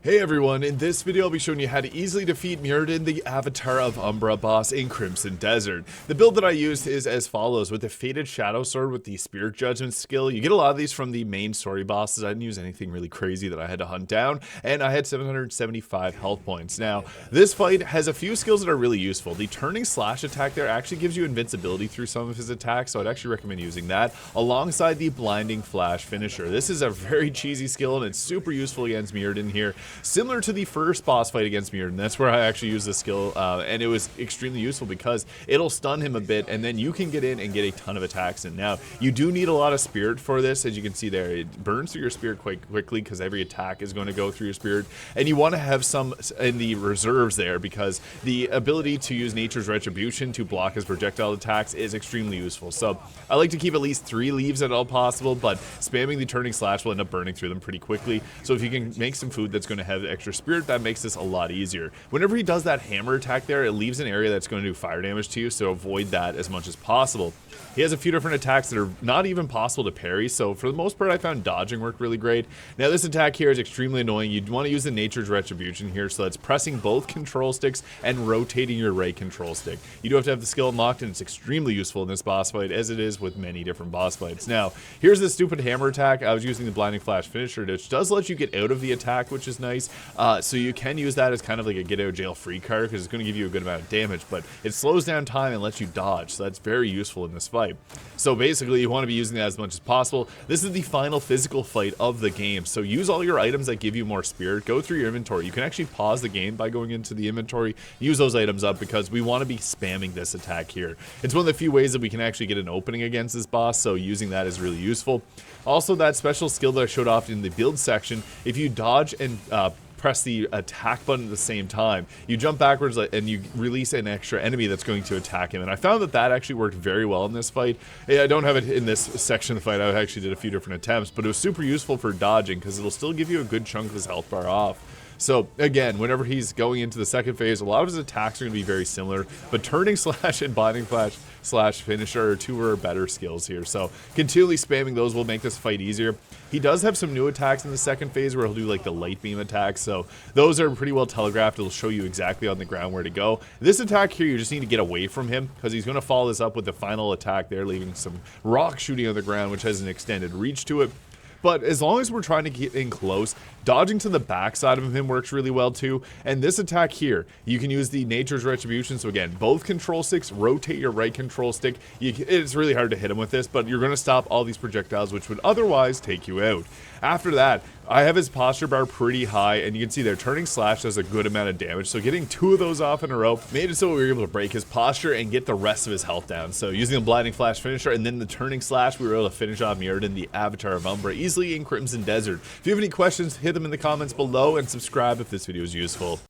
Hey everyone, in this video I'll be showing you how to easily defeat Myurdin, the Avatar of Umbra boss in Crimson Desert. The build that I used is as follows. With the Fated Shadow Sword with the Spirit Judgment skill, you get a lot of these from the main story bosses. I didn't use anything really crazy that I had to hunt down, and I had 775 health points. Now, this fight has a few skills that are really useful. The turning slash attack there actually gives you invincibility through some of his attacks, so I'd actually recommend using that, alongside the blinding flash finisher. This is a very cheesy skill, and it's super useful against Myurdin here. Similar to the first boss fight against Myurdin, that's where I actually used this skill, and it was extremely useful because it'll stun him a bit, and then you can get in and get a ton of attacks in. Now, you do need a lot of spirit for this, as you can see there. It burns through your spirit quite quickly because every attack is going to go through your spirit, and you want to have some in the reserves there because the ability to use Nature's Retribution to block his projectile attacks is extremely useful. So I like to keep at least 3 leaves at all possible, but spamming the turning slash will end up burning through them pretty quickly. So if you can make some food that's going to have extra spirit, that makes this a lot easier. Whenever he does that hammer attack there, it leaves an area that's going to do fire damage to you, so avoid that as much as possible. He has a few different attacks that are not even possible to parry, so for the most part I found dodging worked really great. Now this attack here is extremely annoying. You'd want to use the Nature's Retribution here, so that's pressing both control sticks and rotating your right control stick. You do have to have the skill unlocked, and it's extremely useful in this boss fight, as it is with many different boss fights. Now, here's the stupid hammer attack. I was using the blinding flash finisher, which does let you get out of the attack, which is nice. So you can use that as kind of like a get out of jail free card because it's going to give you a good amount of damage, but it slows down time and lets you dodge, so that's very useful in this fight. So basically you want to be using that as much as possible. This is the final physical fight of the game, so use all your items that give you more spirit. Go through your inventory. You can actually pause the game by going into the inventory, use those items up, because we want to be spamming this attack here. It's one of the few ways that we can actually get an opening against this boss, so using that is really useful. Also, that special skill that I showed off in the build section, if you dodge and press the attack button at the same time, you jump backwards and you release an extra enemy that's going to attack him, and I found that that actually worked very well in this fight. I don't have it in this section of the fight. I actually did a few different attempts, but it was super useful for dodging because it'll still give you a good chunk of his health bar off. So again, whenever he's going into the second phase, a lot of his attacks are going to be very similar, but turning slash and blinding flash slash finisher are two of our better skills here. So continually spamming those will make this fight easier. He does have some new attacks in the second phase where he'll do like the light beam attacks, so those are pretty well telegraphed. It'll show you exactly on the ground where to go. This attack here, you just need to get away from him because he's going to follow this up with the final attack there, leaving some rock shooting on the ground, which has an extended reach to it. But as long as we're trying to get in close, dodging to the backside of him works really well too. And this attack here, you can use the Nature's Retribution. So again, both control sticks, rotate your right control stick. It's really hard to hit him with this, but you're going to stop all these projectiles which would otherwise take you out. After that, I have his posture bar pretty high, and you can see there, turning slash does a good amount of damage, so getting 2 of those off in a row made it so we were able to break his posture and get the rest of his health down. So using the blinding flash finisher and then the turning slash, we were able to finish off Myurdin, the Avatar of Umbra, easily in Crimson Desert. If you have any questions, hit them in the comments below, and subscribe if this video is useful.